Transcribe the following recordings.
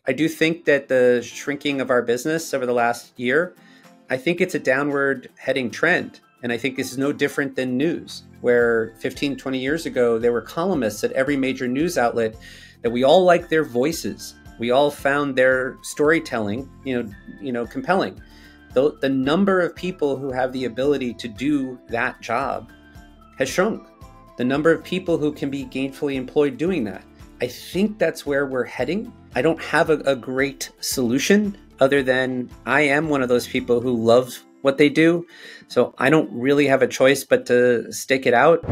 I do think that the shrinking of our business over the last year, I think it's a downward heading trend. And I think this is no different than news, where 15, 20 years ago, there were columnists at every major news outlet that we all liked their voices. We all found their storytelling, compelling. The number of people who have the ability to do that job has shrunk. The number of people who can be gainfully employed doing that. I think that's where we're heading. I don't have a great solution other than I am one of those people who loves what they do. So I don't really have a choice but to stick it out.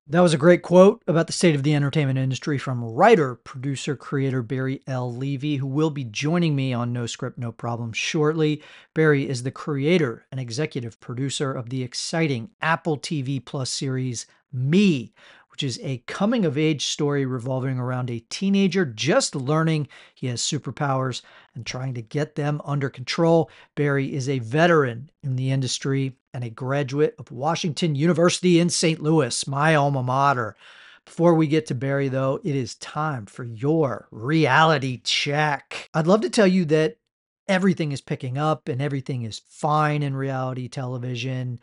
That was a great quote about the state of the entertainment industry from writer, producer, creator Barry Levy, who will be joining me on No Script, No Problem shortly. Barry is the creator and executive producer of the exciting Apple TV Plus series Me, which is a coming-of-age story revolving around a teenager just learning he has superpowers and trying to get them under control. Barry is a veteran in the industry and a graduate of Washington University in St. Louis, my alma mater. Before we get to Barry, though, it is time for your reality check. I'd love to tell you that everything is picking up and everything is fine in reality television,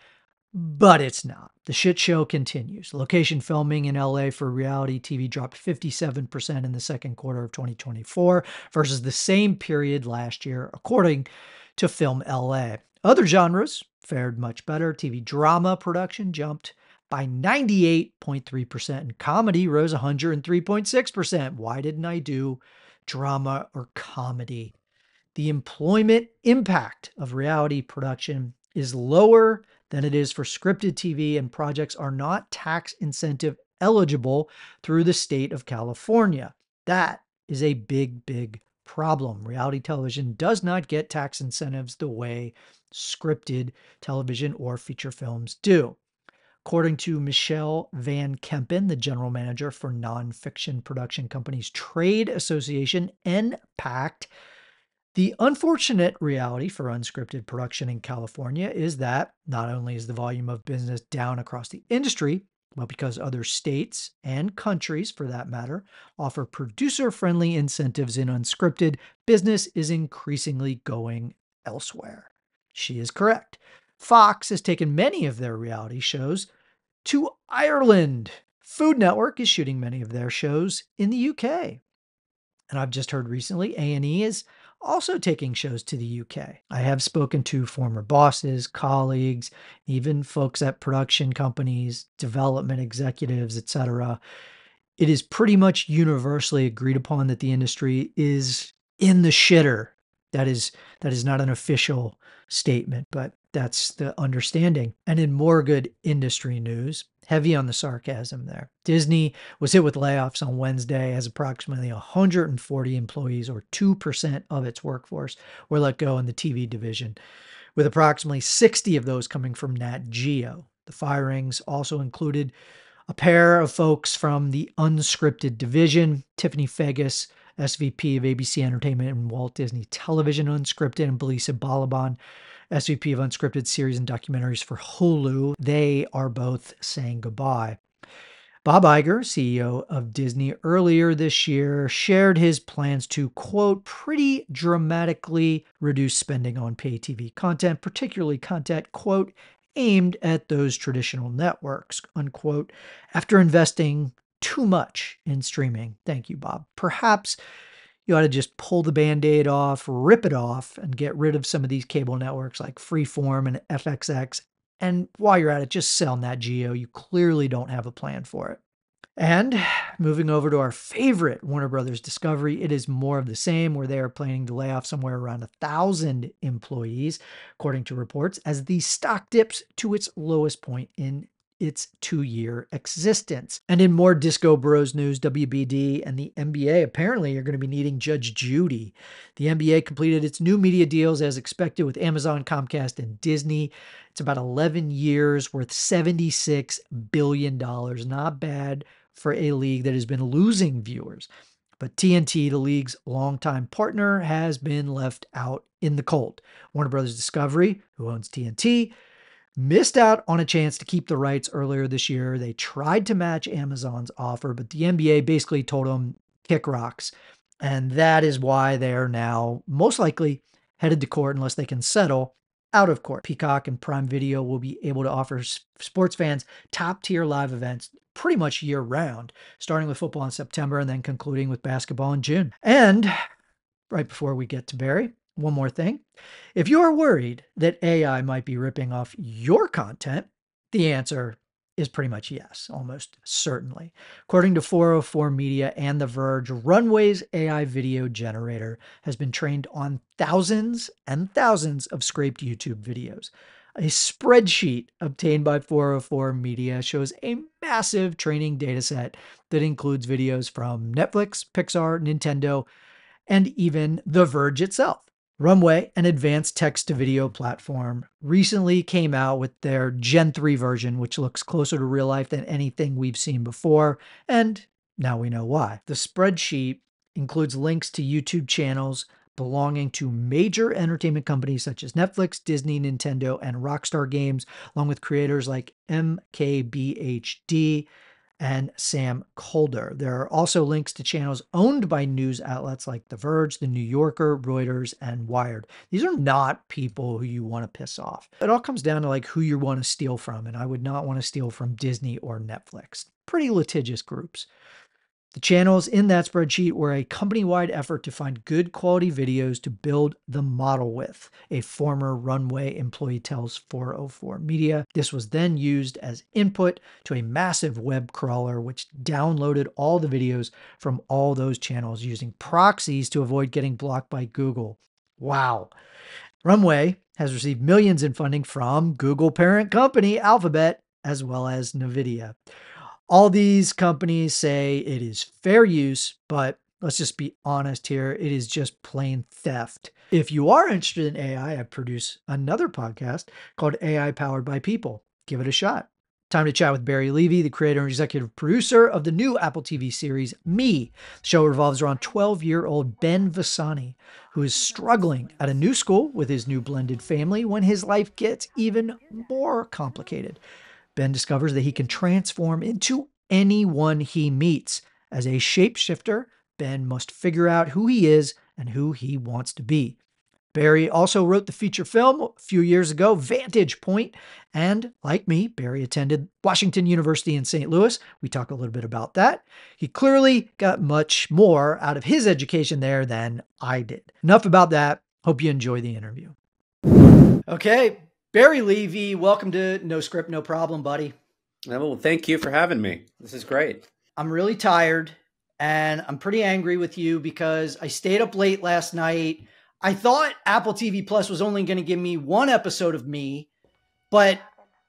but it's not. The shit show continues. Location filming in LA for reality TV dropped 57% in the second quarter of 2024 versus the same period last year, according to Film LA. Other genres fared much better. TV drama production jumped by 98.3% and comedy rose 103.6%. Why didn't I do drama or comedy? The employment impact of reality production is lower than it is for scripted TV, and projects are not tax incentive eligible through the state of California. That is a big, big problem. Reality television does not get tax incentives the way scripted television or feature films do. According to Michelle Van Kempen, the general manager for nonfiction production companies trade association NPACT, the unfortunate reality for unscripted production in California is that not only is the volume of business down across the industry, but because other states and countries, for that matter, offer producer-friendly incentives in unscripted, business is increasingly going elsewhere. She is correct. Fox has taken many of their reality shows to Ireland. Food Network is shooting many of their shows in the UK. And I've just heard recently A&E is also taking shows to the UK. I have spoken to former bosses, colleagues, even folks at production companies, development executives, etc. It is pretty much universally agreed upon that the industry is in the shitter. That is not an official statement, but that's the understanding. And in more good industry news, heavy on the sarcasm there, Disney was hit with layoffs on Wednesday as approximately 140 employees, or 2% of its workforce, were let go in the TV division, with approximately 60 of those coming from Nat Geo. The firings also included a pair of folks from the unscripted division, Tiffany Fegus, SVP of ABC Entertainment and Walt Disney Television Unscripted, and Belisa Balaban, SVP of Unscripted Series and Documentaries for Hulu. They are both saying goodbye. Bob Iger, CEO of Disney, earlier this year shared his plans to, quote, pretty dramatically reduce spending on pay TV content, particularly content, quote, aimed at those traditional networks, unquote, after investing too much in streaming. Thank you, Bob. Perhaps you ought to just pull the Band-Aid off, rip it off, and get rid of some of these cable networks like Freeform and FXX. And while you're at it, just sell Nat Geo. You clearly don't have a plan for it. And moving over to our favorite Warner Brothers Discovery, it is more of the same, where they are planning to lay off somewhere around 1,000 employees, according to reports, as the stock dips to its lowest point in its 2-year existence. And in more Disco Bros news, WBD and the NBA apparently are going to be needing Judge Judy. The NBA completed its new media deals as expected with Amazon, Comcast, and Disney. It's about 11 years worth $76 billion. Not bad for a league that has been losing viewers. But TNT, the league's longtime partner, has been left out in the cold. Warner Brothers Discovery, who owns TNT, missed out on a chance to keep the rights earlier this year. They tried to match Amazon's offer, but the NBA basically told them, kick rocks. And that is why they are now most likely headed to court unless they can settle out of court. Peacock and Prime Video will be able to offer sports fans top-tier live events pretty much year-round, starting with football in September and then concluding with basketball in June. And right before we get to Barry, one more thing. If you are worried that AI might be ripping off your content, the answer is pretty much yes, almost certainly. According to 404 Media and The Verge, Runway's AI video generator has been trained on thousands and thousands of scraped YouTube videos. A spreadsheet obtained by 404 Media shows a massive training dataset that includes videos from Netflix, Pixar, Nintendo, and even The Verge itself. Runway, an advanced text-to-video platform, recently came out with their Gen 3 version, which looks closer to real life than anything we've seen before, and now we know why. The spreadsheet includes links to YouTube channels belonging to major entertainment companies such as Netflix, Disney, Nintendo, and Rockstar Games, along with creators like MKBHD and Sam Colder. There are also links to channels owned by news outlets like The Verge, The New Yorker, Reuters, and Wired. These are not people who you want to piss off. It all comes down to like who you want to steal from, and I would not want to steal from Disney or Netflix. Pretty litigious groups. The channels in that spreadsheet were a company-wide effort to find good quality videos to build the model with, a former Runway employee tells 404 Media. This was then used as input to a massive web crawler which downloaded all the videos from all those channels using proxies to avoid getting blocked by Google. Wow. Runway has received millions in funding from Google parent company Alphabet as well as NVIDIA. All these companies say it is fair use, but let's just be honest here. It is just plain theft. If you are interested in AI, I produce another podcast called AI Powered by People. Give it a shot. Time to chat with Barry Levy, the creator and executive producer of the new Apple TV series, Me. The show revolves around 12-year-old Ben Vasani, who is struggling at a new school with his new blended family when his life gets even more complicated. Ben discovers that he can transform into anyone he meets. As a shapeshifter, Ben must figure out who he is and who he wants to be. Barry also wrote the feature film a few years ago, Vantage Point, and like me, Barry attended Washington University in St. Louis. We talk a little bit about that. He clearly got much more out of his education there than I did. Enough about that. Hope you enjoy the interview. Okay. Barry Levy, welcome to No Script, No Problem, buddy. Well, thank you for having me. This is great. I'm really tired and I'm pretty angry with you because I stayed up late last night. I thought Apple TV Plus was only going to give me one episode of Me, but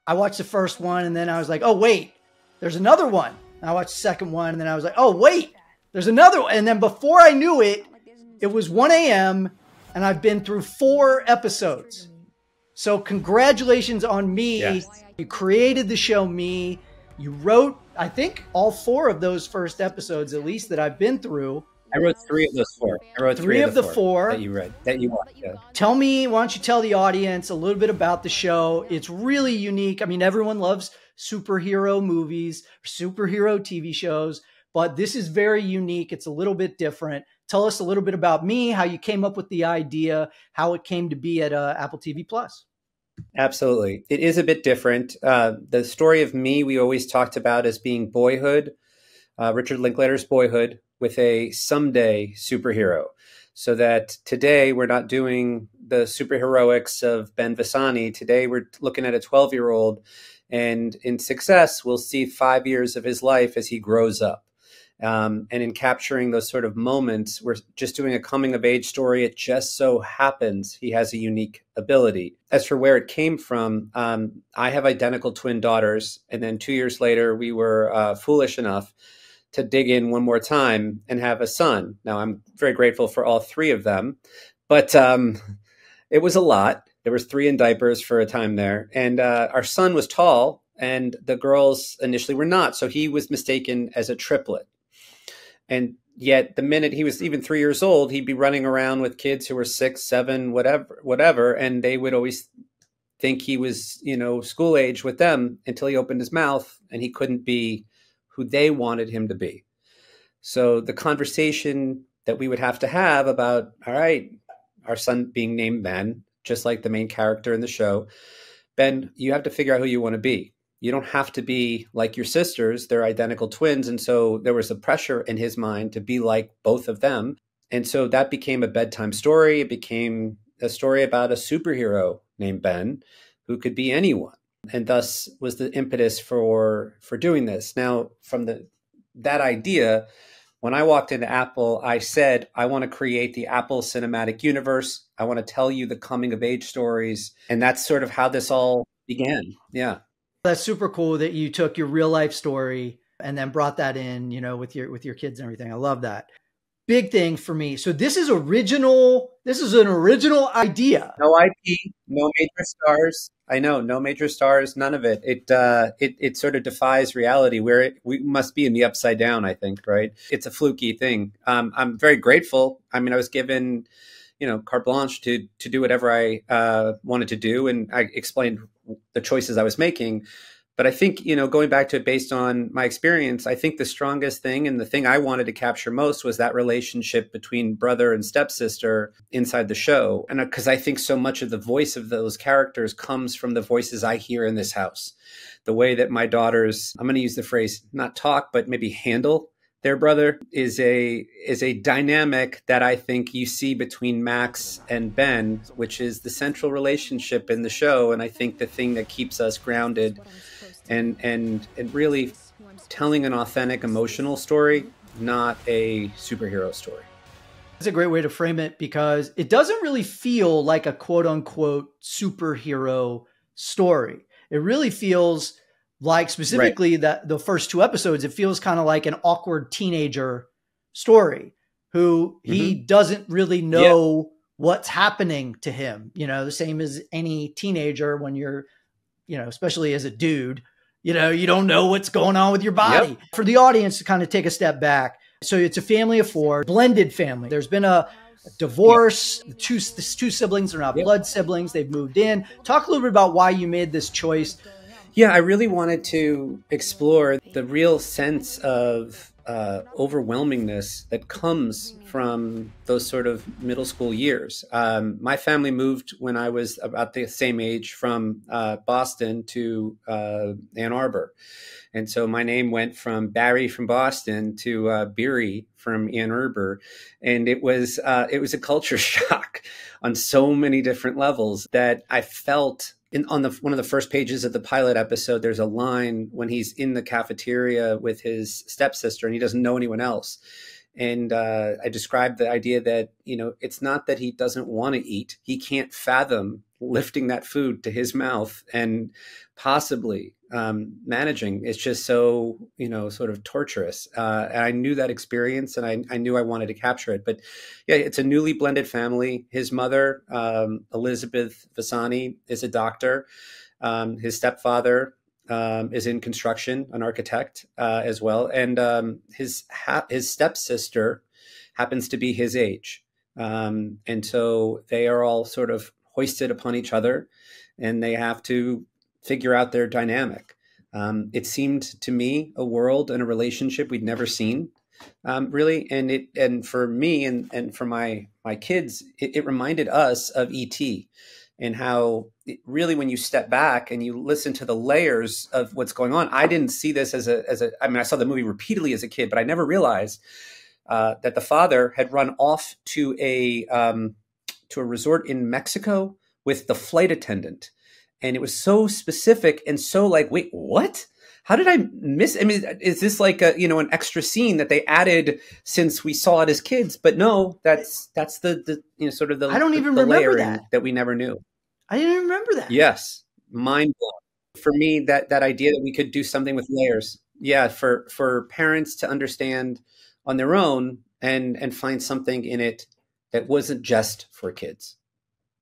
I watched the first one and then I was like, oh, wait, there's another one. And I watched the second one and then I was like, oh, wait, there's another one. And then before I knew it, it was 1 a.m. and I've been through 4 episodes. So congratulations on Me. Yes. You created the show Me. You wrote, I think, all 4 of those first episodes, at least that I've been through. I wrote 3 of those 4. I wrote 3 of the 4 that you read, that you watched. Yeah. Tell me, why don't you tell the audience a little bit about the show? It's really unique. I mean, everyone loves superhero movies, superhero TV shows, but this is very unique. It's a little bit different. Tell us a little bit about Me, how you came up with the idea, how it came to be at Apple TV Plus. Absolutely. It is a bit different. The story of Me, we always talked about as being boyhood, Richard Linklater's boyhood with a someday superhero. So that today we're not doing the superheroics of Ben Vasani. Today we're looking at a 12-year-old, and in Success, we'll see 5 years of his life as he grows up. And in capturing those sort of moments, we're just doing a coming of age story. It just so happens he has a unique ability. As for where it came from, I have identical twin daughters. And then 2 years later, we were foolish enough to dig in one more time and have a son. Now, I'm very grateful for all 3 of them, but it was a lot. There was 3 in diapers for a time there. And our son was tall and the girls initially were not. So he was mistaken as a triplet. And yet the minute he was even 3 years old, he'd be running around with kids who were 6, 7, whatever. And they would always think he was, school age with them until he opened his mouth and he couldn't be who they wanted him to be. So the conversation that we would have to have about, all right, our son being named Ben, just like the main character in the show. Ben, you have to figure out who you want to be. You don't have to be like your sisters. They're identical twins. And so there was a pressure in his mind to be like both of them. And so that became a bedtime story. It became a story about a superhero named Ben who could be anyone. And thus was the impetus for doing this. Now, from that idea, when I walked into Apple, I said, I want to create the Apple cinematic universe. I want to tell you the coming of age stories. And that's sort of how this all began. Yeah. That's super cool that you took your real life story and then brought that in, with your kids and everything. I love that. Big thing for me. So this is original. This is an original idea. No IP, no major stars. I know, no major stars, none of it. It sort of defies reality where we must be in the upside down, I think, right? It's a fluky thing. I'm very grateful. I mean, I was given, carte blanche to do whatever I wanted to do. And I explained the choices I was making. But I think, going back to it based on my experience, I think the strongest thing and the thing I wanted to capture most was that relationship between brother and stepsister inside the show. And because I think so much of the voice of those characters comes from the voices I hear in this house. The way that my daughters, I'm going to use the phrase, not talk, but maybe handle their brother is a dynamic that I think you see between Max and Ben, which is the central relationship in the show. And I think the thing that keeps us grounded and really telling an authentic emotional story, not a superhero story. That's a great way to frame it because it doesn't really feel like a quote unquote superhero story. It really feels like specifically that the first two episodes, it feels kind of like an awkward teenager story who he doesn't really know what's happening to him. The same as any teenager when you're, especially as a dude, you don't know what's going on with your body. Yep. For the audience to kind of take a step back. So it's a family of four, blended family. There's been a divorce. Yep. The two siblings are now blood siblings. They've moved in. Talk a little bit about why you made this choice. Yeah, I really wanted to explore the real sense of overwhelmingness that comes from those sort of middle school years. My family moved when I was about the same age from Boston to Ann Arbor. And so my name went from Barry from Boston to Barry from Ann Arbor. And it was a culture shock on so many different levels that I felt. On one of the first pages of the pilot episode, there's a line when he's in the cafeteria with his stepsister and he doesn't know anyone else. And I described the idea that, it's not that he doesn't want to eat. He can't fathom lifting that food to his mouth and possibly managing. It's just so, sort of torturous. And I knew that experience and I knew I wanted to capture it. But yeah, it's a newly blended family. His mother, Elizabeth Vasani, is a doctor. His stepfather is in construction, an architect as well. And his stepsister happens to be his age. And so they are all sort of hoisted upon each other and they have to figure out their dynamic. It seemed to me a world and a relationship we'd never seen, really. And for me and for my kids, it reminded us of E.T. and how really when you step back and you listen to the layers of what's going on, I didn't see this I mean, I saw the movie repeatedly as a kid, but I never realized that the father had run off to a resort in Mexico with the flight attendant. And it was so specific and so like, wait, what? How did I miss? I mean, is this like an extra scene that they added since we saw it as kids? But no, that's the sort of the I don't even the remember layering that we never knew. I didn't even remember that. Yes, mind blowing. For me, that idea that we could do something with layers. Yeah, for parents to understand on their own and find something in it that wasn't just for kids.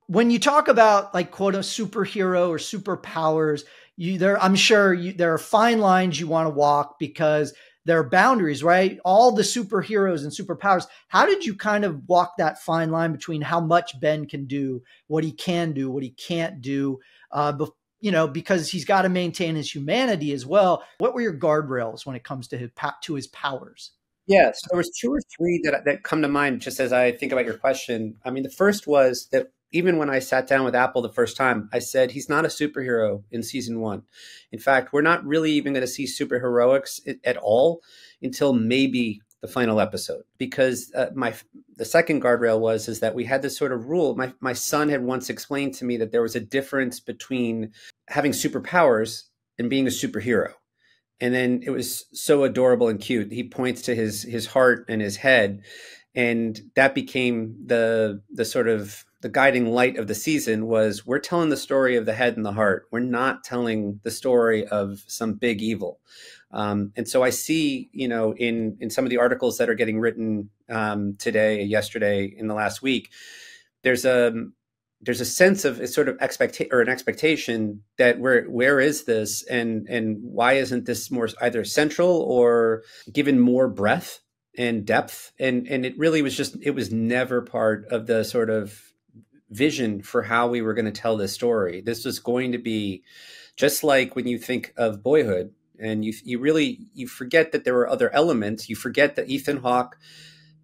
When you talk about like quote a superhero or superpowers, I'm sure there are fine lines you want to walk because there are boundaries, right? All the superheroes and superpowers. How did you kind of walk that fine line between how much Ben can do, what he can do, what he can't do, because he's got to maintain his humanity as well. What were your guardrails when it comes to his powers? Yeah, so there was two or three that come to mind just as I think about your question. I mean, the first was that even when I sat down with Apple the first time, I said he's not a superhero in season one. In fact, we're not really even going to see superheroics at all until maybe the final episode. Because my the second guardrail was is that we had this sort of rule. My son had once explained to me that there was a difference between having superpowers and being a superhero. And then it was so adorable and cute. He points to his heart and his head, and that became the sort of the guiding light of the season. Was we're telling the story of the head and the heart. We're not telling the story of some big evil. And so I see, in some of the articles that are getting written today, yesterday, in the last week, there's a there's a sense of a sort of an expectation that where is this, and why isn't this more either central or given more breadth and depth, and it really was just, it was never part of the sort of vision for how we were going to tell this story. This was going to be just like when you think of Boyhood, and you forget that there were other elements. You forget that Ethan Hawke,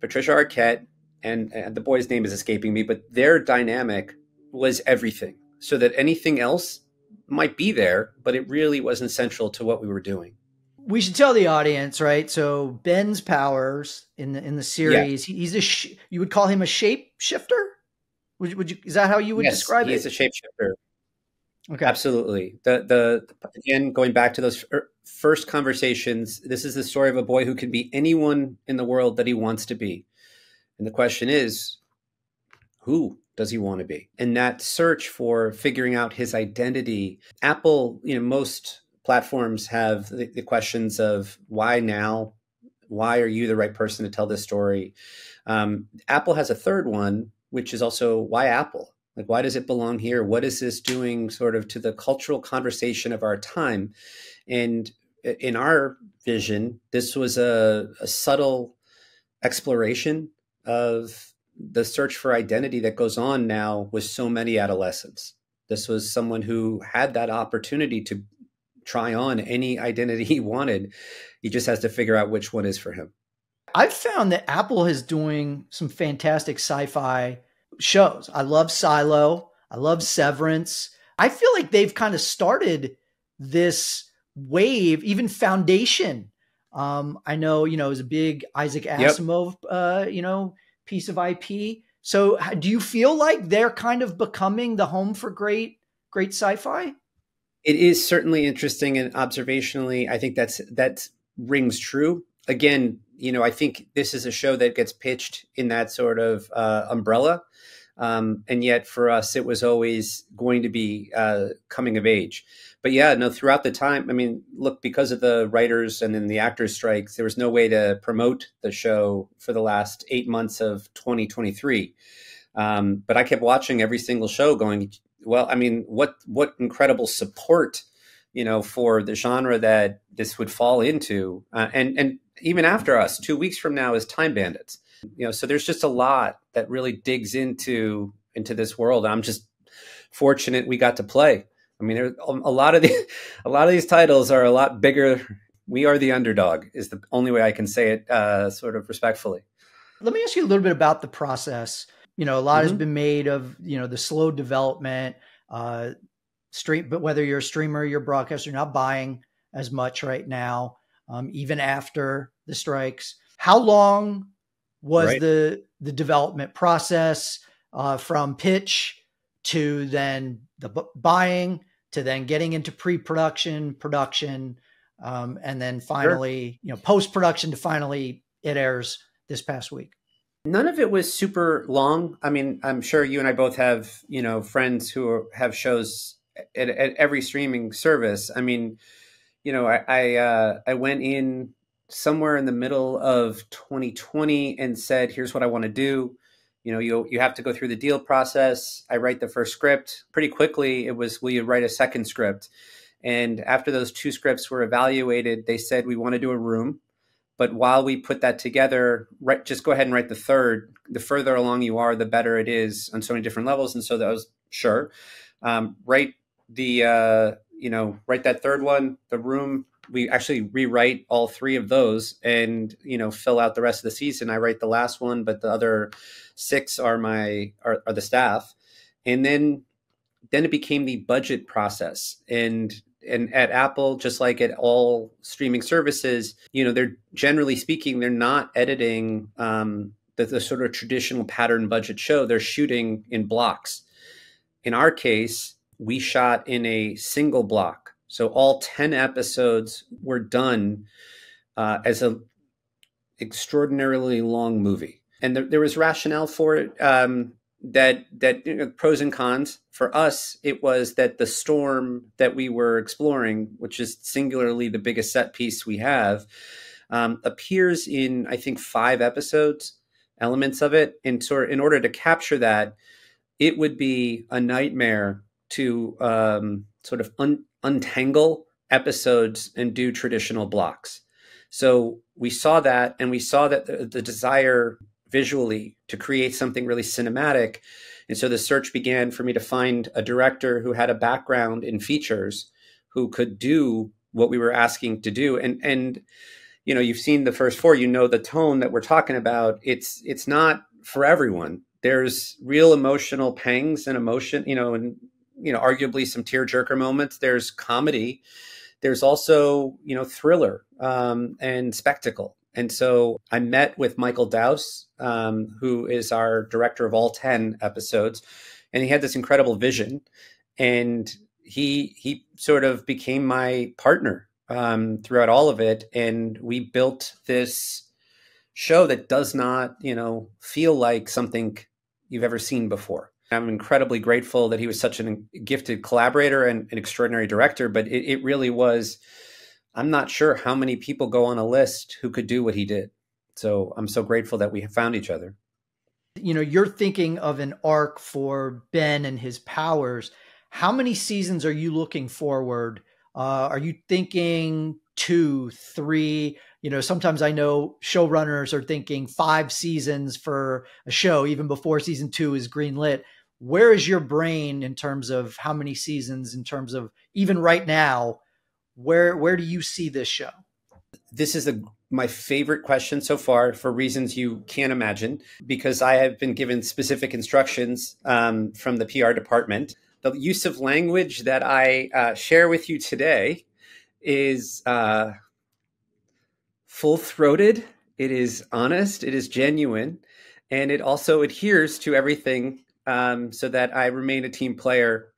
Patricia Arquette, and the boy's name is escaping me, but their dynamic was everything. So that anything else might be there, but it really wasn't central to what we were doing. We should tell the audience, right? So Ben's powers in the Yeah. series, you would call him a shape shifter. Would you? Is that how you would Yes, describe he is it? a shapeshifter. Okay. Absolutely. The again, going back to those first conversations, this is the story of a boy who can be anyone in the world that he wants to be. And the question is, who does he want to be? And that search for figuring out his identity. Apple, most platforms have the questions of why now? Why are you the right person to tell this story? Apple has a third one, which is also why Apple? Like, why does it belong here? What is this doing sort of to the cultural conversation of our time? And in our vision, this was a subtle exploration of the search for identity that goes on now with so many adolescents. This was someone who had that opportunity to try on any identity he wanted. He just has to figure out which one is for him. I've found that Apple is doing some fantastic sci-fi shows. I love Silo. I love Severance. I feel like they've kind of started this wave, even Foundation. I know, it was a big Isaac Yep. Asimov, piece of IP. So do you feel like they're kind of becoming the home for great sci-fi? It is certainly interesting, and observationally, I think that rings true. Again, I think this is a show that gets pitched in that sort of umbrella, and yet for us, it was always going to be coming of age. But yeah, no, throughout the time, I mean, look, because of the writers and then the actors' strikes, there was no way to promote the show for the last 8 months of 2023. But I kept watching every single show going, well, I mean, what incredible support, for the genre that this would fall into. And even after us, 2 weeks from now is Time Bandits. So there's just a lot that really digs into this world. I'm just fortunate we got to play. I mean, there's a lot of these titles are a lot bigger. We are the underdog is the only way I can say it, sort of respectfully. Let me ask you a little bit about the process. A lot has Mm-hmm. been made of, the slow development, but whether you're a streamer, you're a broadcaster, you're not buying as much right now, even after the strikes. How long was Right. the development process from pitch to then the buying to then getting into pre-production, production, and then Sure. finally, post-production to finally it airs this past week? None of it was super long. I mean, I'm sure you and I both have, friends who have shows at every streaming service. I mean, I went in somewhere in the middle of 2020 and said, "Here's what I want to do." You have to go through the deal process. I write the first script. Pretty quickly, it was, "Will you write a second script?" And after those two scripts were evaluated, they said, "We want to do a room. But while we put that together, just go ahead and write the third. The further along you are, the better it is on so many different levels." And so that was sure. Write write that third one, the room. we actually rewrite all three of those and, fill out the rest of the season. I write the last one, but the other six are are the staff. And then it became the budget process. And at Apple, just like at all streaming services, they're generally speaking, they're not editing the sort of traditional pattern budget show. They're shooting in blocks. In our case, we shot in a single block. So all 10 episodes were done as a extraordinarily long movie. And there was rationale for it. That pros and cons. For us, it was that the storm that we were exploring, which is singularly the biggest set piece we have, appears in, I think, 5 episodes, elements of it. And in order to capture that, it would be a nightmare to sort of untangle episodes and do traditional blocks. So we saw that, and we saw that the desire visually to create something really cinematic. And so the search began for me to find a director who had a background in features, who could do what we were asking to do. And you've seen the first 4, the tone that we're talking about. It's not for everyone. There's real emotional pangs and emotion, and arguably some tearjerker moments. There's comedy. There's also, thriller and spectacle. And so I met with Michael Dowse, who is our director of all 10 episodes, and he had this incredible vision. And he sort of became my partner throughout all of it. And we built this show that does not, feel like something you've ever seen before. I'm incredibly grateful that he was such a gifted collaborator and an extraordinary director, but it really was. I'm not sure how many people go on a list who could do what he did. So I'm so grateful that we have found each other. You're thinking of an arc for Ben and his powers. How many seasons are you looking forward? Are you thinking 2, 3? Sometimes I know showrunners are thinking 5 seasons for a show, even before season 2 is greenlit. Where is your brain in terms of how many seasons, in terms of even right now, where do you see this show? This is my favorite question so far, for reasons you can't imagine, because I have been given specific instructions from the PR department. The use of language that I share with you today is full-throated. It is honest. It is genuine. And it also adheres to everything so that I remain a team player.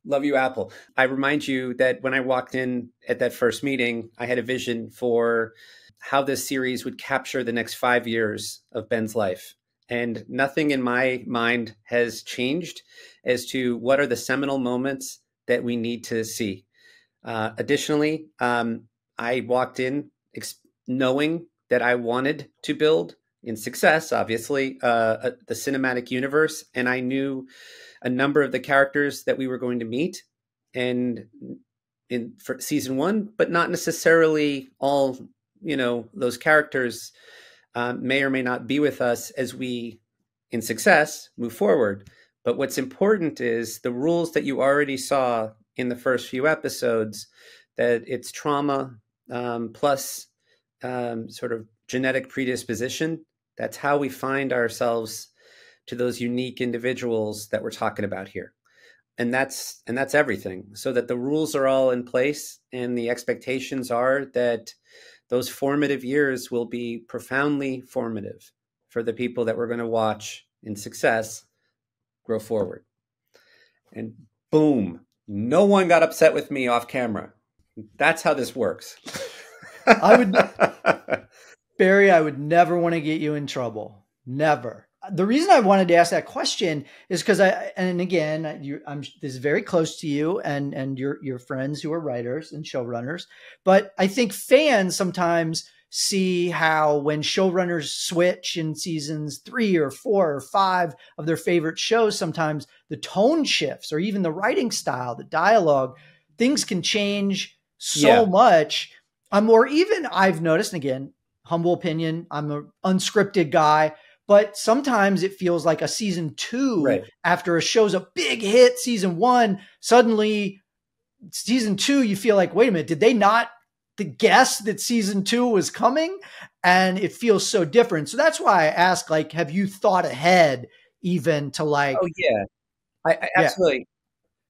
Love you, Apple. I remind you that when I walked in at that first meeting, I had a vision for how this series would capture the next 5 years of Ben's life. And nothing in my mind has changed as to what are the seminal moments that we need to see. Additionally, I walked in knowing that I wanted to build, in success, obviously, the cinematic universe. And I knew a number of the characters that we were going to meet and for season 1, but not necessarily all, those characters may or may not be with us as we, in success, move forward. But what's important is the rules that you already saw in the first few episodes, that it's trauma plus sort of genetic predisposition. That's how we find ourselves to those unique individuals that we're talking about here. And that's everything. So that the rules are all in place, and the expectations are that those formative years will be profoundly formative for the people that we're going to watch in success grow forward. And boom, no one got upset with me off camera. That's how this works. Barry, I would never want to get you in trouble. Never. The reason I wanted to ask that question is because this is very close to you and your friends who are writers and showrunners. But I think fans sometimes see how when showrunners switch in seasons 3 or 4 or 5 of their favorite shows, sometimes the tone shifts, or even the writing style, the dialogue, things can change so much. I've noticed, and again, humble opinion, I'm an unscripted guy, but sometimes it feels like a season 2 right after a show's a big hit, season 1, suddenly season 2, you feel like, wait a minute, did they not the guess that season 2 was coming, and it feels so different. So that's why I ask, like, have you thought ahead even to like, Oh yeah, I yeah, absolutely.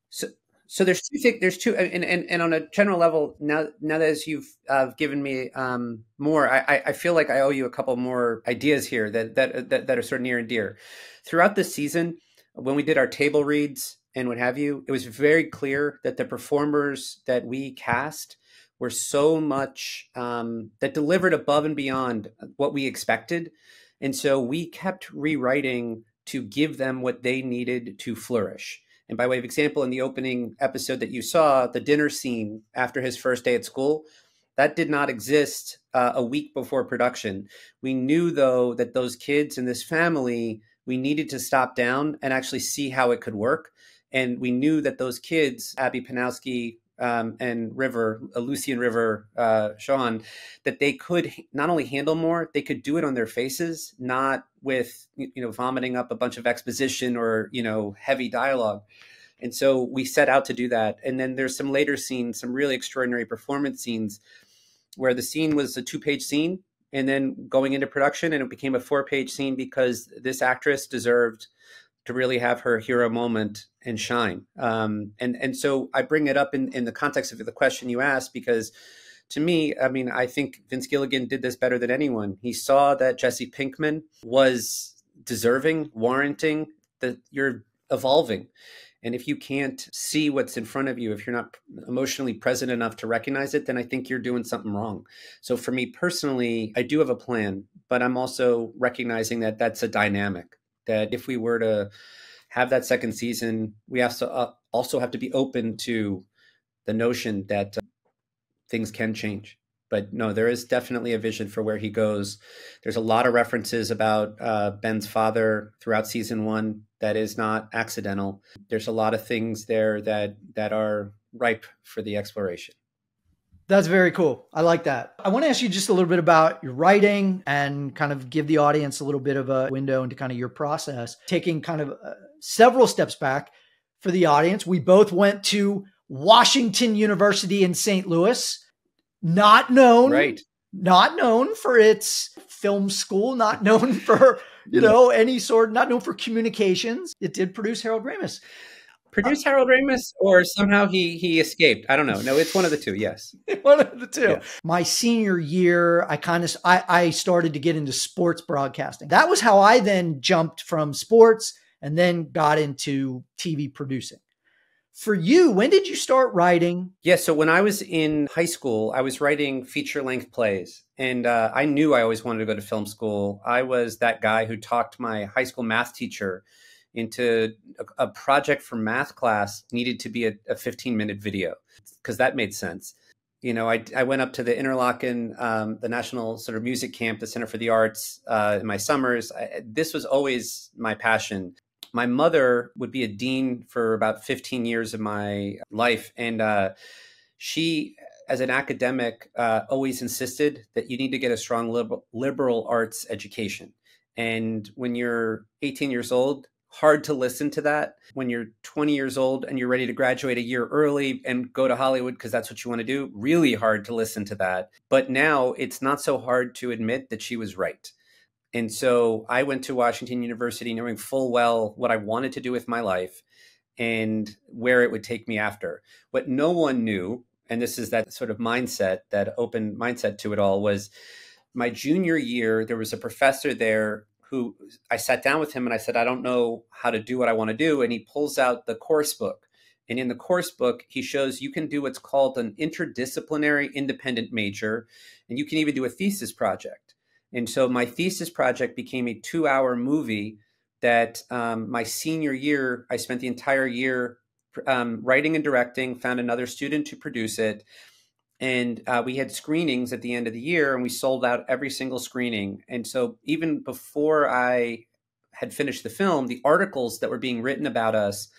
So, so there's two things. There's two, and on a general level, now that as you've given me more, I feel like I owe you a couple more ideas here that are sort of near and dear. Throughout the season, when we did our table reads and what have you, it was very clear that the performers that we cast were so much that delivered above and beyond what we expected, and so we kept rewriting to give them what they needed to flourish. And by way of example, in the opening episode that you saw, the dinner scene after his first day at school, that did not exist a week before production. We knew, though, that those kids and this family, we needed to stop down and actually see how it could work. And we knew that those kids, Abby Panowski and River, Lucy and River, Sean, that they could not only handle more, they could do it on their faces, not with, vomiting up a bunch of exposition or, heavy dialogue. And so we set out to do that. And then there's some later scenes, some really extraordinary performance scenes where the scene was a 2-page scene and then going into production and it became a 4-page scene because this actress deserved to really have her hero moment and shine. And so I bring it up in the context of the question you asked, because to me, I mean, I think Vince Gilligan did this better than anyone. He saw that Jesse Pinkman was deserving, warranting that you're evolving. And if you can't see what's in front of you, if you're not emotionally present enough to recognize it, then I think you're doing something wrong. So for me personally, I do have a plan, but I'm also recognizing that that's a dynamic, that if we were to have that second season, we have to also have to be open to the notion that things can change. But no, there is definitely a vision for where he goes. There's a lot of references about Ben's father throughout season 1 that is not accidental. There's a lot of things there that are ripe for the exploration. That's very cool. I like that. I want to ask you just a little bit about your writing and kind of give the audience a little bit of a window into kind of your process, taking kind of several steps back for the audience. We both went to Washington University in St. Louis, not known for its film school, not known for, any sort, not known for communications. It did produce Harold Ramis. Produce Harold Ramis, or somehow he escaped. I don't know. No, it's one of the two. Yes. One of the two. Yeah. My senior year, I started to get into sports broadcasting. That was how I then jumped from sports and then got into TV producing. For you, when did you start writing? Yeah, so when I was in high school, I was writing feature-length plays. And I knew I always wanted to go to film school. I was that guy who talked my high school math teacher into a project for math class needed to be a 15-minute video, because that made sense. I went up to the Interlochen, the National sort of Music Camp, the Center for the Arts, in my summers. This was always my passion. My mother would be a dean for about 15 years of my life. And she, as an academic, always insisted that you need to get a strong liberal arts education. And when you're 18 years old, hard to listen to that. When you're 20 years old and you're ready to graduate a year early and go to Hollywood because that's what you want to do, really hard to listen to that. But now it's not so hard to admit that she was right. And so I went to Washington University knowing full well what I wanted to do with my life and where it would take me after. What no one knew, and this is that sort of mindset, that open mindset to it all, was my junior year, there was a professor there who I sat down with him and I said, I don't know how to do what I want to do. And he pulls out the course book. And in the course book, he shows you can do what's called an interdisciplinary independent major, and you can even do a thesis project. And so my thesis project became a 2-hour movie that my senior year, I spent the entire year writing and directing, found another student to produce it. And we had screenings at the end of the year, and we sold out every single screening. And so even before I had finished the film, the articles that were being written about us,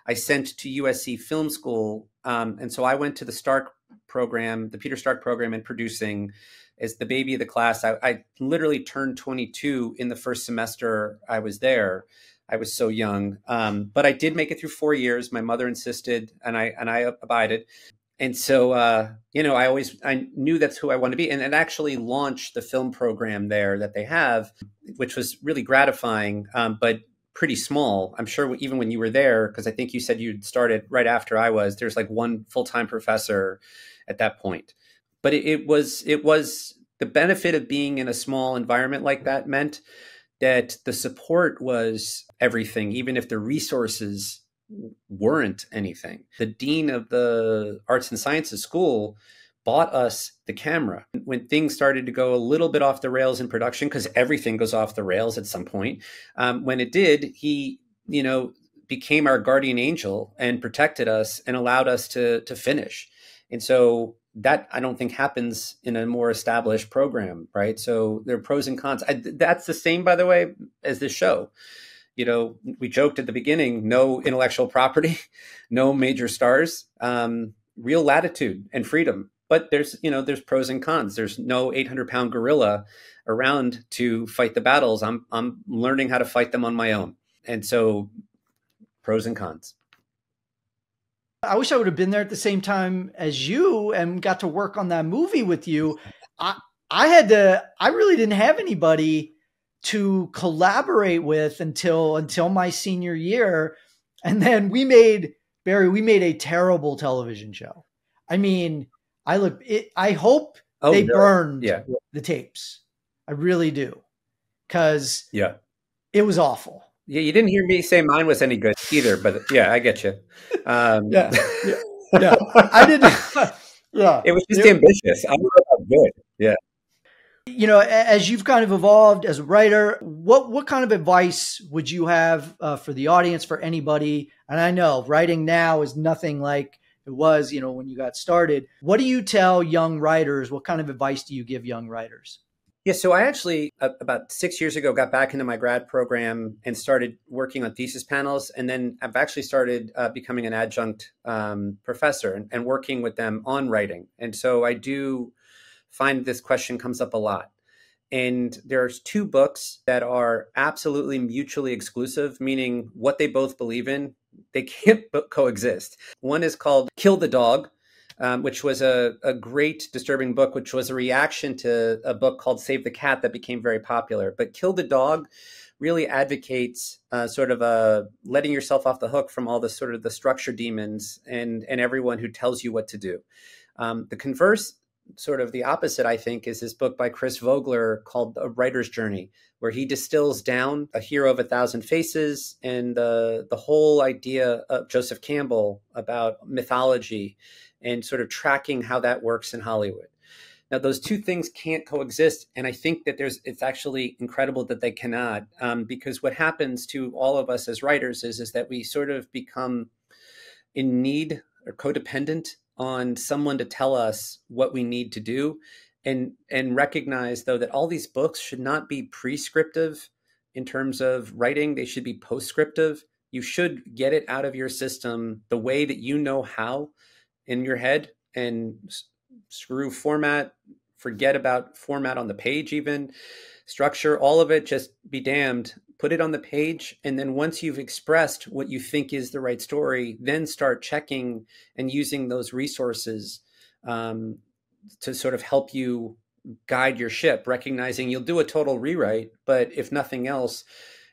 I sent to USC Film School. And so I went to the Stark program, the Peter Stark program in producing, as the baby of the class. I literally turned 22 in the first semester I was there. I was so young, but I did make it through 4 years. My mother insisted, and I abided. And so, I knew that's who I wanted to be, and it actually launched the film program there that they have, which was really gratifying, but pretty small. I'm sure even when you were there, because I think you said you'd started right after I was. There's like one full-time professor at that point, but it was the benefit of being in a small environment like that meant that the support was everything, even if the resources weren't anything. The dean of the arts and sciences school bought us the camera. When things started to go a little bit off the rails in production, because everything goes off the rails at some point, when it did, he, became our guardian angel and protected us and allowed us to finish. And so that I don't think happens in a more established program, right? So there are pros and cons. That's the same, by the way, as this show. We joked at the beginning, no intellectual property, no major stars, real latitude and freedom. But there's pros and cons. There's no 800-pound gorilla around to fight the battles. I'm learning how to fight them on my own. And so pros and cons. I wish I would have been there at the same time as you and got to work on that movie with you. I really didn't have anybody to collaborate with until my senior year. And then Barry, we made a terrible television show. I mean, I hope they burned the tapes. I really do. Cause it was awful. Yeah, you didn't hear me say mine was any good either, but yeah, I get you. Yeah. I didn't. Yeah, it was just ambitious. I don't know about good. Yeah. As you've kind of evolved as a writer, what kind of advice would you have for the audience, for anybody? And I know writing now is nothing like it was, when you got started. What do you tell young writers? What kind of advice do you give young writers? Yeah, so I actually, about 6 years ago, got back into my grad program and started working on thesis panels. And then I've actually started becoming an adjunct professor and working with them on writing. And so I do find this question comes up a lot. And there's two books that are absolutely mutually exclusive, meaning what they both believe in, they can't coexist. One is called Kill the Dog, which was a great, disturbing book, which was a reaction to a book called Save the Cat that became very popular. But Kill the Dog really advocates sort of letting yourself off the hook from all the sort of the structure demons and everyone who tells you what to do. The converse, sort of the opposite, I think, is this book by Chris Vogler called A Writer's Journey, where he distills down A Hero of a Thousand Faces and the whole idea of Joseph Campbell about mythology and sort of tracking how that works in Hollywood. Now, those two things can't coexist. And I think that it's actually incredible that they cannot, because what happens to all of us as writers is that we sort of become in need or codependent on someone to tell us what we need to do, and recognize, though, that all these books should not be prescriptive in terms of writing. They should be postscriptive. You should get it out of your system the way that you know how in your head, and screw format, forget about format on the page, even structure, all of it, just be damned. Put it on the page. And then once you've expressed what you think is the right story, then start checking and using those resources to sort of help you guide your ship, recognizing you'll do a total rewrite, but if nothing else,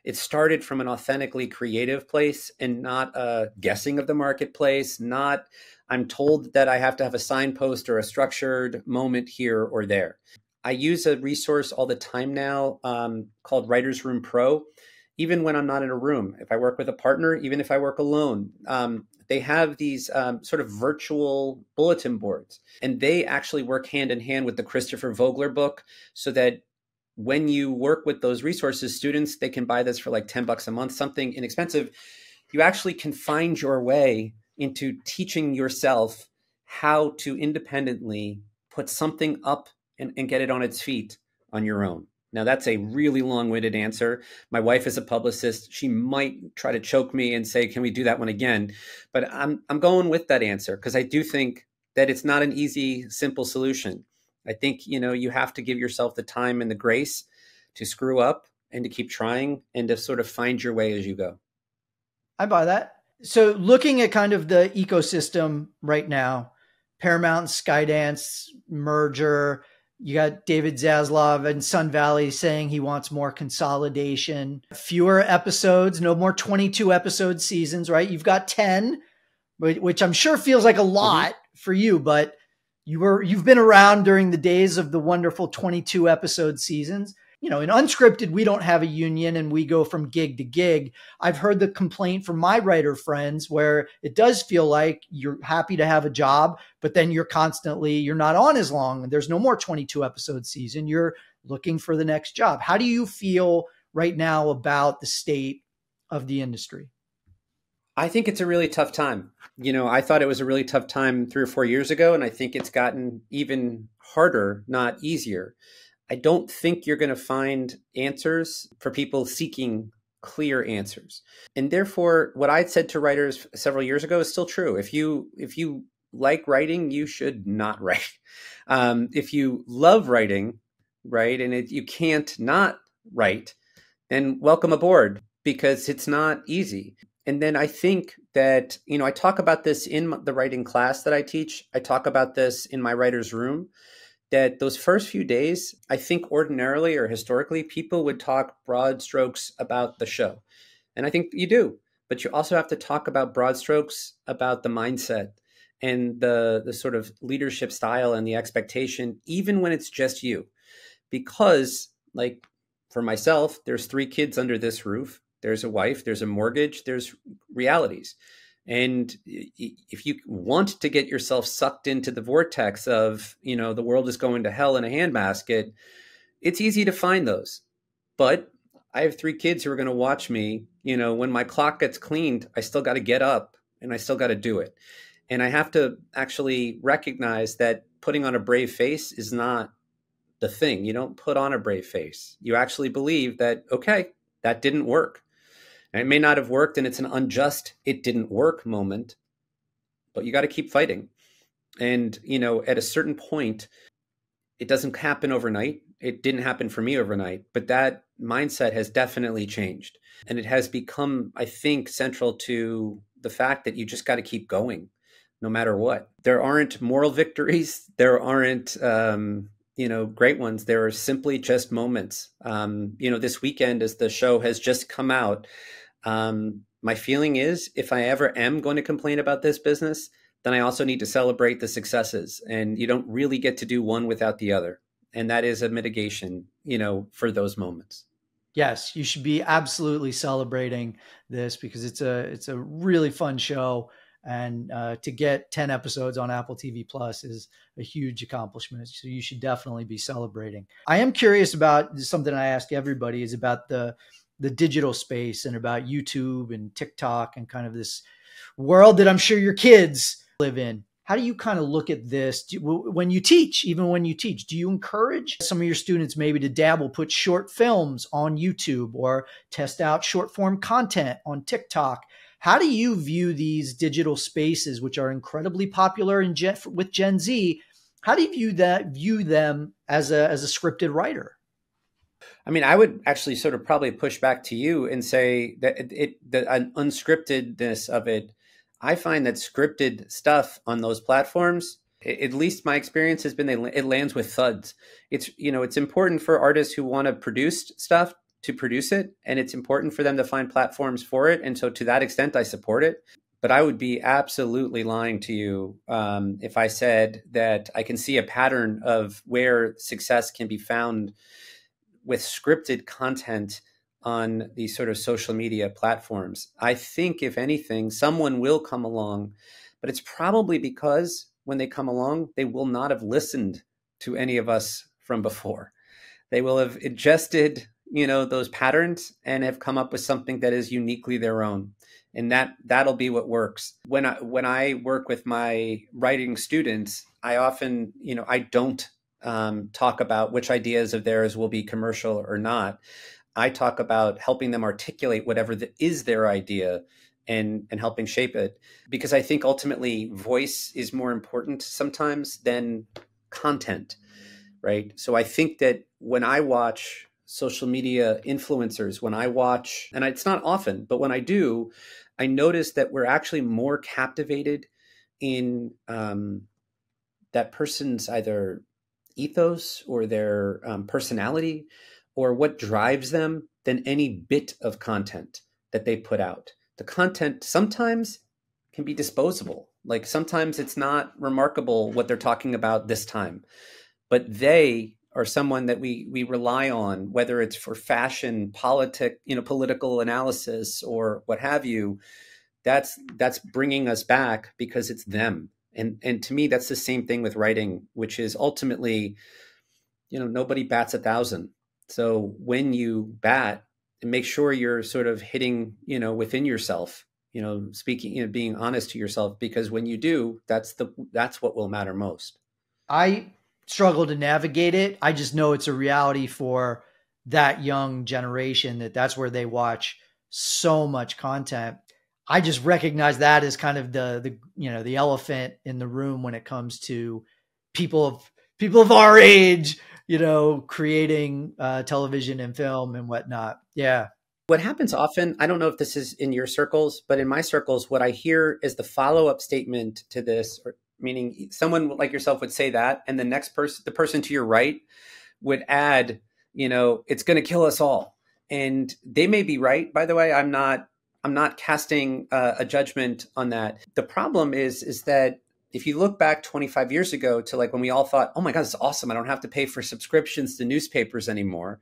it started from an authentically creative place and not a guessing of the marketplace, not I'm told that I have to have a signpost or a structured moment here or there. I use a resource all the time now called Writer's Room Pro, even when I'm not in a room. If I work with a partner, even if I work alone, they have these sort of virtual bulletin boards, and they actually work hand in hand with the Christopher Vogler book, so that when you work with those resources, students, they can buy this for like $10 a month, something inexpensive. You actually can find your way into teaching yourself how to independently put something up and get it on its feet on your own. Now, that's a really long-winded answer. My wife is a publicist. She might try to choke me and say, can we do that one again? But I'm going with that answer because I do think that it's not an easy, simple solution. I think, you have to give yourself the time and the grace to screw up and to keep trying and to sort of find your way as you go. I buy that. So looking at kind of the ecosystem right now, Paramount and Skydance merger. You got David Zaslav and Sun Valley saying he wants more consolidation, fewer episodes, no more 22 episode seasons, right? You've got 10, which I'm sure feels like a lot for you, but you've been around during the days of the wonderful 22 episode seasons. In unscripted, we don't have a union and we go from gig to gig. I've heard the complaint from my writer friends where it does feel like you're happy to have a job, but then you're not on as long. There's no more 22 episode season. You're looking for the next job. How do you feel right now about the state of the industry? I think it's a really tough time. I thought it was a really tough time 3 or 4 years ago, and I think it's gotten even harder, not easier. I don't think you're going to find answers for people seeking clear answers. And therefore, what I said to writers several years ago is still true. If you like writing, you should not write. If you love writing, right, and you can't not write, then welcome aboard, because it's not easy. And then I think that, I talk about this in the writing class that I teach. I talk about this in my writer's room, that those first few days, I think ordinarily or historically, people would talk broad strokes about the show. And I think you do, but you also have to talk about broad strokes about the mindset and the sort of leadership style and the expectation, even when it's just you. Because, like, for myself, there's 3 kids under this roof. There's a wife, there's a mortgage, there's realities. And if you want to get yourself sucked into the vortex of, the world is going to hell in a handbasket, it's easy to find those. But I have 3 kids who are going to watch me. When my clock gets cleaned, I still got to get up and I still got to do it. And I have to actually recognize that putting on a brave face is not the thing. You don't put on a brave face. You actually believe that, okay, that didn't work. And it may not have worked, and it's an unjust, it didn't work moment, but you got to keep fighting. And, at a certain point, it doesn't happen overnight. It didn't happen for me overnight, but that mindset has definitely changed. And it has become, I think, central to the fact that you just got to keep going no matter what. There aren't moral victories. There aren't, great ones. There are simply just moments. This weekend, as the show has just come out, my feeling is if I ever am going to complain about this business, then I also need to celebrate the successes. And you don't really get to do one without the other. And that is a mitigation, for those moments. Yes, you should be absolutely celebrating this because it's a really fun show. And to get 10 episodes on Apple TV Plus is a huge accomplishment. So you should definitely be celebrating. I am curious about something I ask everybody is about the digital space and about YouTube and TikTok and kind of this world that I'm sure your kids live in. How do you kind of look at this when you teach, even when you teach? Do you encourage some of your students maybe to dabble, put short films on YouTube or test out short form content on TikTok? How do you view these digital spaces, which are incredibly popular with Gen Z? How do you view them as a scripted writer? I mean, I would actually sort of probably push back to you and say that the unscriptedness of it, I find that scripted stuff on those platforms, at least my experience has been it lands with thuds. It's important for artists who want to produce stuff to produce it, and it's important for them to find platforms for it. And so to that extent, I support it. But I would be absolutely lying to you if I said that I can see a pattern of where success can be found with scripted content on these sort of social media platforms. I think, if anything, someone will come along, but it's probably because when they come along, they will not have listened to any of us from before. They will have ingested, those patterns and have come up with something that is uniquely their own. And that'll be what works. When I work with my writing students, I often, I don't talk about which ideas of theirs will be commercial or not. I talk about helping them articulate whatever is their idea and helping shape it. Because I think ultimately voice is more important sometimes than content, right? So I think that when I watch social media influencers, and it's not often, but when I do, I notice that we're actually more captivated in that person's either ethos or their personality or what drives them than any bit of content that they put out. The content sometimes can be disposable. Like sometimes it's not remarkable what they're talking about this time, but they are someone that we rely on, whether it's for fashion, political analysis, or what have you. That's bringing us back because it's them. And to me, that's the same thing with writing, which is ultimately, nobody bats 1,000. So when you bat, make sure you're sort of hitting, within yourself, speaking, being honest to yourself, because when you do, that's what will matter most. I struggle to navigate it. I just know it's a reality for that young generation that's where they watch so much content. I just recognize that as kind of the elephant in the room when it comes to people of our age, creating television and film and whatnot. Yeah. What happens often, I don't know if this is in your circles, but in my circles, what I hear is the follow-up statement to this, meaning someone like yourself would say that, and the next person, the person to your right, would add, it's going to kill us all. And they may be right, by the way. I'm not casting a judgment on that. The problem is that if you look back 25 years ago to like when we all thought, oh my God, it's awesome, I don't have to pay for subscriptions to newspapers anymore.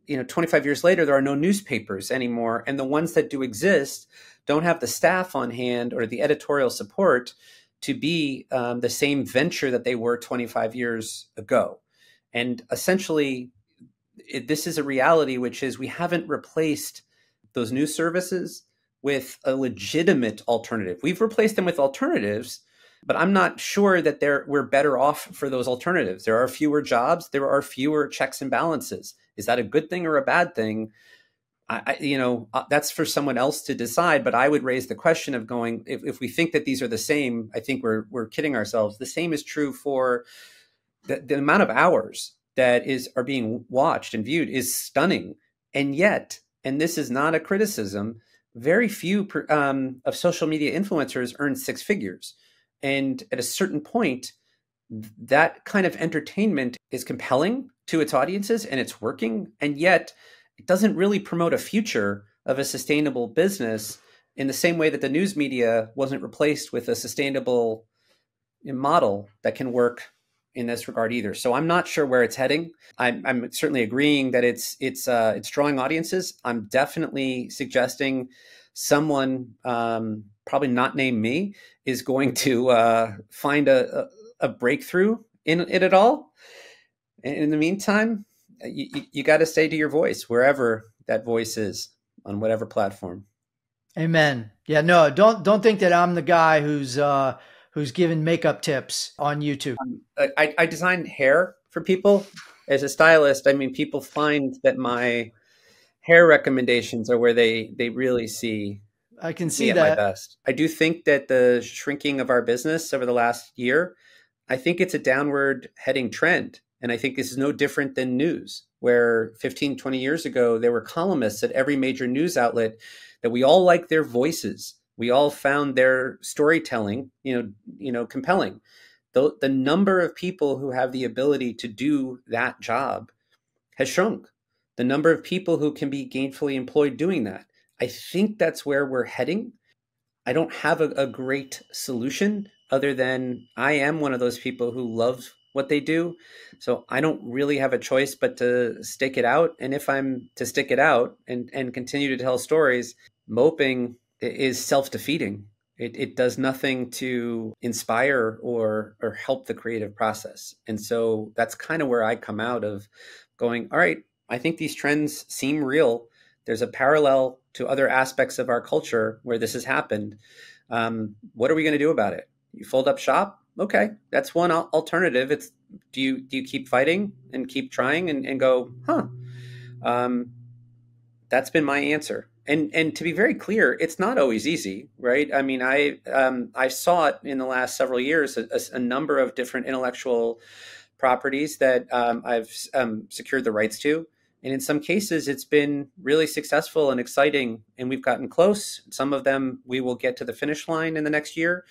25 years later, there are no newspapers anymore. And the ones that do exist don't have the staff on hand or the editorial support to be the same venture that they were 25 years ago. And essentially, this is a reality, which is we haven't replaced those news services with a legitimate alternative. We've replaced them with alternatives, but I'm not sure that we're better off for those alternatives. There are fewer jobs. There are fewer checks and balances. Is that a good thing or a bad thing? That's for someone else to decide. But I would raise the question of going, if we think that these are the same, I think we're kidding ourselves. The same is true for the amount of hours that are being watched and viewed is stunning. And yet, and this is not a criticism, very few of social media influencers earn six figures. And at a certain point, that kind of entertainment is compelling to its audiences and it's working. And yet it doesn't really promote a future of a sustainable business in the same way that the news media wasn't replaced with a sustainable model that can work in this regard either. So I'm not sure where it's heading. I'm certainly agreeing that it's drawing audiences. I'm definitely suggesting someone, probably not named me, is going to find a breakthrough in it at all. And in the meantime, you got to stay to your voice wherever that voice is on whatever platform. Amen. Yeah, no, don't think that I'm the guy who's giving makeup tips on YouTube. I design hair for people as a stylist. I mean, people find that my hair recommendations are where they really see. I can see at that. my best. I do think that the shrinking of our business over the last year, I think it's a downward heading trend. And I think this is no different than news, where 15, 20 years ago, there were columnists at every major news outlet that we all liked their voices. We all found their storytelling, compelling. The number of people who have the ability to do that job has shrunk. The number of people who can be gainfully employed doing that. I think that's where we're heading. I don't have a great solution other than I am one of those people who love what they do. So I don't really have a choice but to stick it out. And if I'm to stick it out and continue to tell stories, moping is self-defeating. It does nothing to inspire or help the creative process. And so that's kind of where I come out of going, all right, I think these trends seem real. There's a parallel to other aspects of our culture where this has happened. What are we going to do about it? You fold up shop? Okay, that's one alternative. It's do you keep fighting and keep trying and go, that's been my answer. And to be very clear, it's not always easy, right? I mean, I saw it in the last several years, a number of different intellectual properties that I've secured the rights to. And in some cases, it's been really successful and exciting, and we've gotten close. Some of them we will get to the finish line in the next year,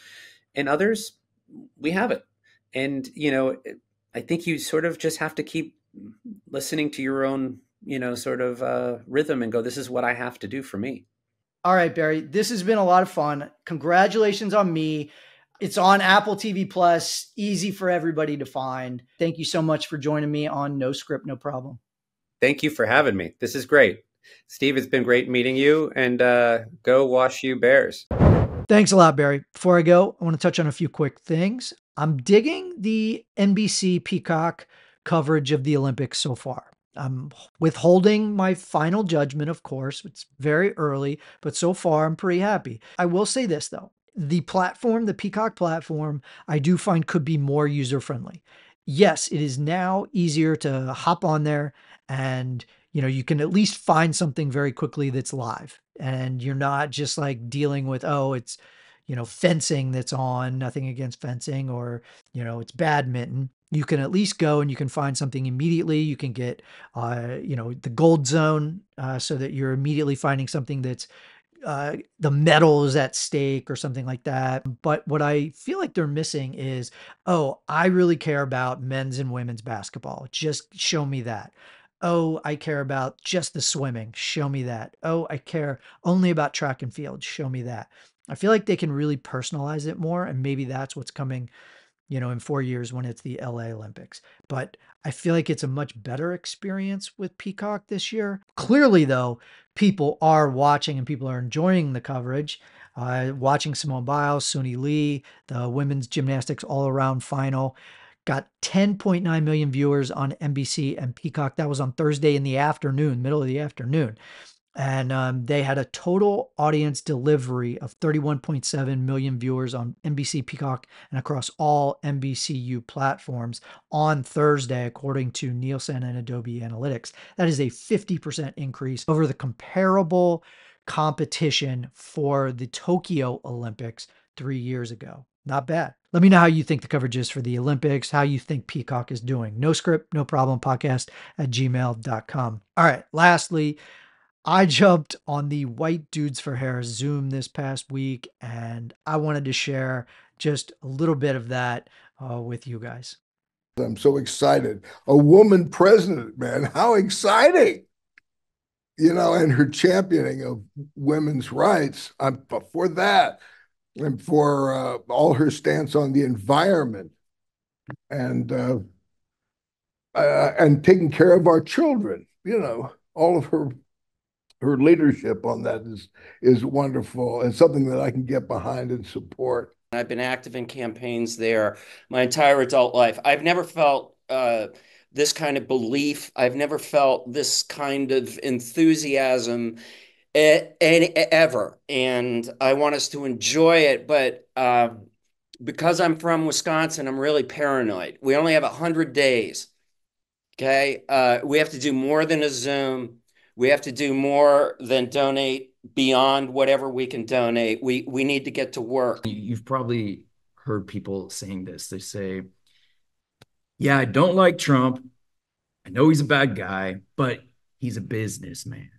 and others we haven't. And, I think you sort of just have to keep listening to your own, sort of rhythm and go, this is what I have to do for me. All right, Barry, this has been a lot of fun. Congratulations on me. It's on Apple TV Plus, easy for everybody to find. Thank you so much for joining me on No Script, No Problem. Thank you for having me. This is great. Steve, it's been great meeting you, and go wash you Bears. Thanks a lot, Barry. Before I go, I want to touch on a few quick things. I'm digging the NBC Peacock coverage of the Olympics so far. I'm withholding my final judgment, of course. It's very early, but so far I'm pretty happy. I will say this, though. The platform, the Peacock platform, I do find could be more user friendly. Yes, it is now easier to hop on there and you can at least find something very quickly that's live and you're not just like dealing with, oh, it's, fencing that's on, nothing against fencing, or, it's badminton. You can at least go and you can find something immediately. You can get, the gold zone so that you're immediately finding something that's the medal is at stake or something like that. But what I feel like they're missing is, oh, I really care about men's and women's basketball. Just show me that. Oh, I care about just the swimming. Show me that. Oh, I care only about track and field. Show me that. I feel like they can really personalize it more. And maybe that's what's coming in 4 years when it's the LA Olympics. But I feel like it's a much better experience with Peacock this year. Clearly, though, people are watching and people are enjoying the coverage. Watching Simone Biles, Suni Lee, the women's gymnastics all around final. Got 10.9 million viewers on NBC and Peacock. That was on Thursday in the afternoon, middle of the afternoon. And they had a total audience delivery of 31.7 million viewers on NBC Peacock and across all NBCU platforms on Thursday, according to Nielsen and Adobe Analytics. That is a 50% increase over the comparable competition for the Tokyo Olympics 3 years ago. Not bad. Let me know how you think the coverage is for the Olympics, how you think Peacock is doing. No script, no problem podcast at gmail.com. All right. Lastly, I jumped on the White Dudes for Hair Zoom this past week, and I wanted to share just a little bit of that with you guys. I'm so excited. A woman president, man. How exciting. And her championing of women's rights. I'm for that. And for all her stance on the environment and taking care of our children. All of her leadership on that is wonderful and something that I can get behind and support. I've been active in campaigns there my entire adult life. I've never felt this kind of belief. I've never felt this kind of enthusiasm ever. And I want us to enjoy it. But because I'm from Wisconsin, I'm really paranoid. We only have 100 days. Okay. We have to do more than a Zoom. We have to do more than donate beyond whatever we can donate. We need to get to work. You've probably heard people saying this. They say, yeah, I don't like Trump. I know he's a bad guy, but he's a businessman.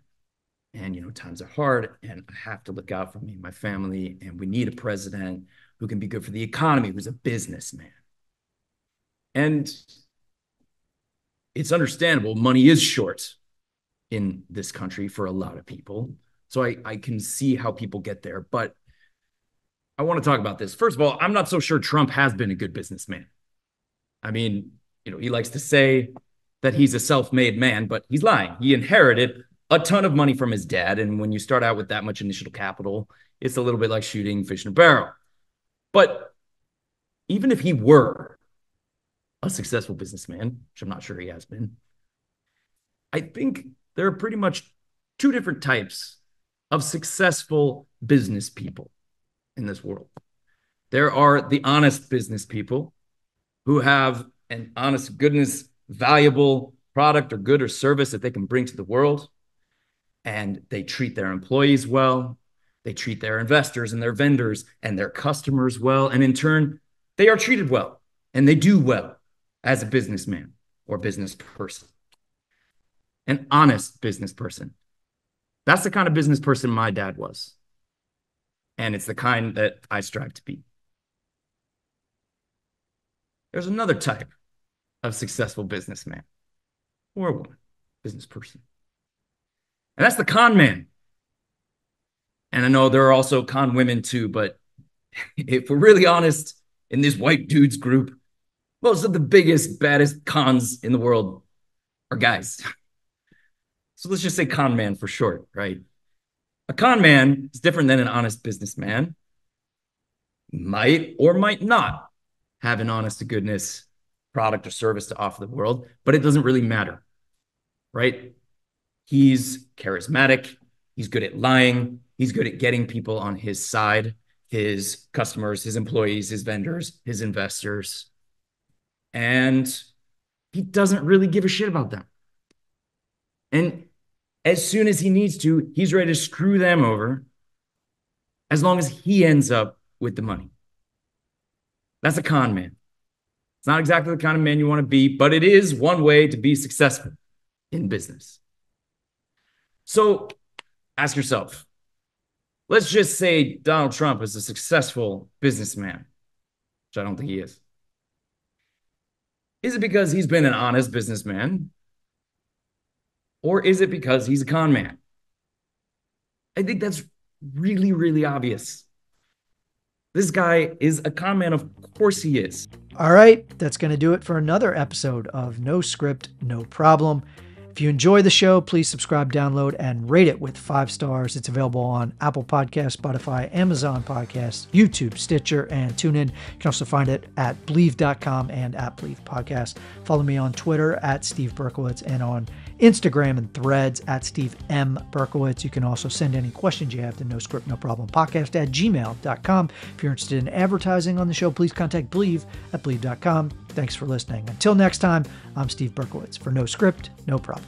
And, times are hard and I have to look out for me and my family. And we need a president who can be good for the economy, who's a businessman. And it's understandable. Money is short in this country for a lot of people. So I can see how people get there. But I want to talk about this. First of all, I'm not so sure Trump has been a good businessman. I mean, he likes to say that he's a self-made man, but he's lying. He inherited a ton of money from his dad. And when you start out with that much initial capital, it's a little bit like shooting fish in a barrel. But even if he were a successful businessman, which I'm not sure he has been, I think there are pretty much two different types of successful business people in this world. There are the honest business people who have an honest goodness, valuable product or good or service that they can bring to the world. And they treat their employees well. They treat their investors and their vendors and their customers well. And in turn, they are treated well and they do well as a businessman or business person. An honest business person. That's the kind of business person my dad was. And it's the kind that I strive to be. there's another type of successful businessman or woman, business person. And that's the con man. And I know there are also con women too, but if we're really honest, in this white dudes group, most of the biggest, baddest cons in the world are guys. So let's just say con man for short, right? A con man is different than an honest businessman. Might or might not have an honest to goodness product or service to offer the world, but it doesn't really matter, right? He's charismatic. He's good at lying. He's good at getting people on his side, his customers, his employees, his vendors, his investors. And he doesn't really give a shit about them. And as soon as he needs to, he's ready to screw them over as long as he ends up with the money. That's a con man. It's not exactly the kind of man you want to be, but it is one way to be successful in business. So ask yourself, let's just say Donald Trump is a successful businessman, which I don't think he is. Is it because he's been an honest businessman? Or is it because he's a con man? I think that's really, really obvious. This guy is a con man. Of course he is. All right, that's going to do it for another episode of No Script, No Problem. If you enjoy the show, please subscribe, download, and rate it with 5 stars. It's available on Apple Podcasts, Spotify, Amazon Podcasts, YouTube, Stitcher, and TuneIn. You can also find it at Believe.com and at Believe Podcast. Follow me on Twitter at Steve Berkowitz and on Instagram and Threads at Steve M. Berkowitz. You can also send any questions you have to No Script, No Problem podcast at gmail.com. If you're interested in advertising on the show, please contact Believe at Believe.com. Thanks for listening. Until next time, I'm Steve Berkowitz for No Script, No Problem.